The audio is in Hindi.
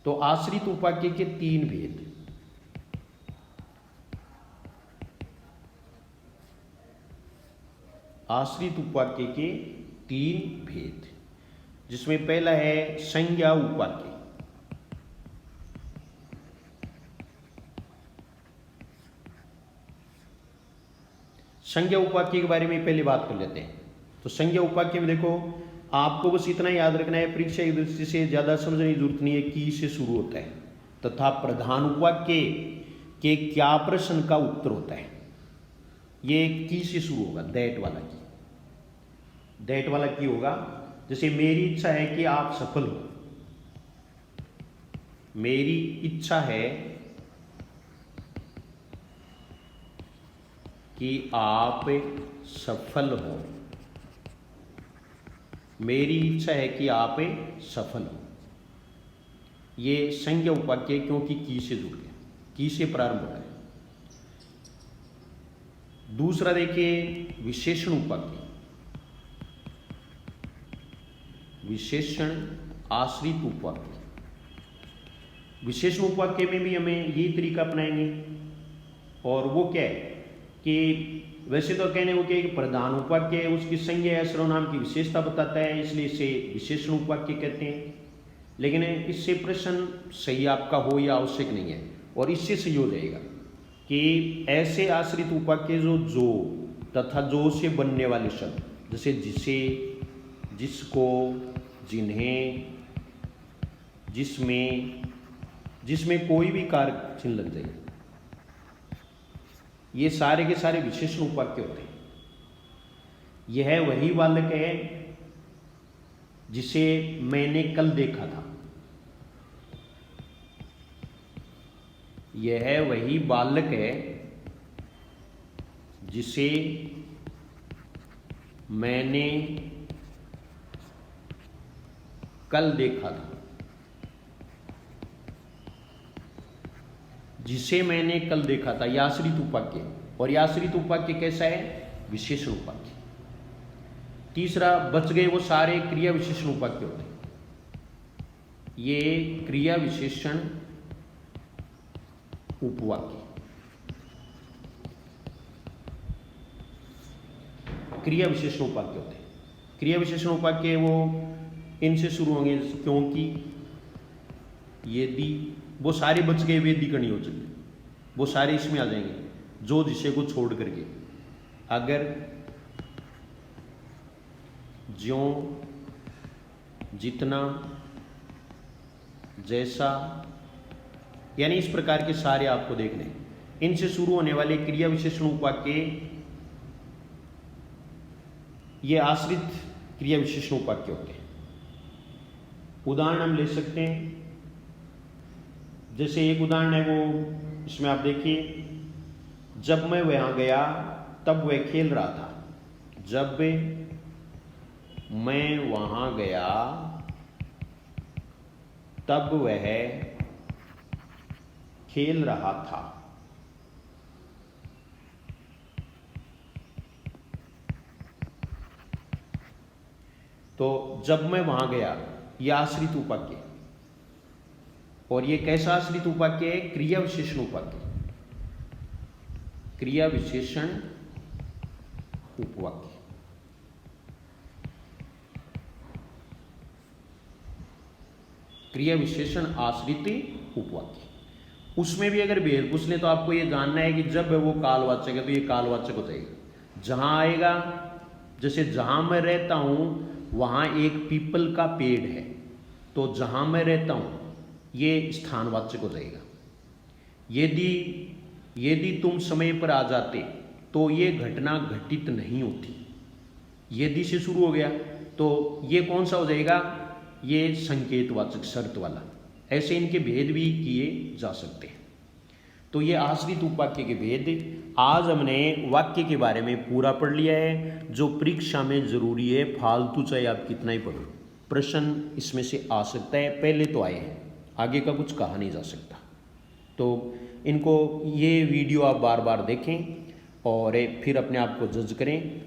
तो आश्रित उपवाक्य के तीन भेद। आश्रित उपवाक्य के तीन भेद, जिसमें पहला है संज्ञा उपवाक्य। संज्ञा उपवाक्य के बारे में पहले बात कर लेते हैं। तो संज्ञा उपवाक्य में देखो, आपको बस इतना याद रखना है, परीक्षा की दृष्टि से ज्यादा समझने की जरूरत नहीं है, की से शुरू होता है तथा प्रधान उपवाक्य के क्या प्रश्न का उत्तर होता है। ये की से शुरू होगा, दैट वाला की। दैट वाला की होगा, जैसे मेरी इच्छा है कि आप सफल हो। मेरी इच्छा है कि आप सफल हो। मेरी इच्छा है कि आप सफल हो। ये संज्ञा उपवाक्य, क्योंकि की से जुड़ गया, की से प्रारंभ हो रहा है। दूसरा देखिए विशेषण उपवाक्य। विशेषण आश्रित उपवाक्य। विशेषण उपवाक्य में भी हमें यही तरीका अपनाएंगे, और वो क्या है कि वैसे तो कहने को क्या है कि प्रधान उपवाक्य है, उसकी संज्ञा या सर्वनाम की विशेषता बताता है, इसलिए इसे विशेषण उपवाक्य कहते हैं। लेकिन इससे प्रश्न सही आपका हो या आवश्यक नहीं है, और इससे सही हो जाएगा कि ऐसे आश्रित उपवाक्य जो तथा जो से बनने वाले शब्द, जैसे जिसे, जिसको, जिन्हें, जिसमें, जिसमें कोई भी कारक चिन्ह लग जाए, ये सारे के सारे विशेषण उपवाक्य होते हैं। यह वही बालक है जिसे मैंने कल देखा था। यह वही बालक है जिसे मैंने कल देखा था। जिसे मैंने कल देखा था, यह आश्रित उपवाक्य। और यह आश्रित उपवाक्य कैसा है? विशेषण उपवाक्य। तीसरा, बच गए वो सारे क्रिया विशेषण उपवाक्य होते हैं। ये क्रिया विशेषण उपवाक्य, क्रिया विशेषण उपवाक्य होते हैं। क्रिया विशेषण उपवाक्य वो इनसे शुरू होंगे, क्योंकि, यदि, वो सारे बच गए वेदिकरणी हो चुके, वो सारे इसमें आ जाएंगे, जो जिसे को छोड़ करके। अगर, ज्यों, जितना, जैसा, यानी इस प्रकार के सारे आपको देखने। इनसे शुरू होने वाले क्रिया विशेषण उपवाक्य ये आश्रित क्रिया विशेषण उपवाक्य होते हैं। उदाहरण हम ले सकते हैं, जैसे एक उदाहरण है वो इसमें आप देखिए, जब मैं वहां गया तब वह खेल रहा था। जब मैं वहां गया तब वह खेल रहा था। तो जब मैं वहां गया, यह आश्रित उपवाक्य, और ये कैसा आश्रित उपवाक्य है? क्रिया विशेषण उपवाक्य। क्रिया विशेषण उपवाक्य। क्रिया विशेषण आश्रित उपवाक्य। उसमें भी अगर भेद पूछ ले तो आपको ये जानना है कि जब वो कालवाचक है तो ये कालवाचक हो जाएगा। जहां आएगा, जैसे जहां मैं रहता हूं वहां एक पीपल का पेड़ है, तो जहां मैं रहता हूं ये स्थानवाचक हो जाएगा। यदि तुम समय पर आ जाते तो ये घटना घटित नहीं होती। यदि से शुरू हो गया तो ये कौन सा हो जाएगा? ये संकेतवाचक, शर्त वाला। ऐसे इनके भेद भी किए जा सकते हैं। तो ये आश्रित उपवाक्य के भेद आज हमने वाक्य के बारे में पूरा पढ़ लिया है, जो परीक्षा में जरूरी है। फालतू चाहे आप कितना ही पढ़ो, प्रश्न इसमें से आ सकता है। पहले तो आए हैं, आगे का कुछ कहा नहीं जा सकता। तो इनको, ये वीडियो आप बार बार देखें और फिर अपने आप को जज करें।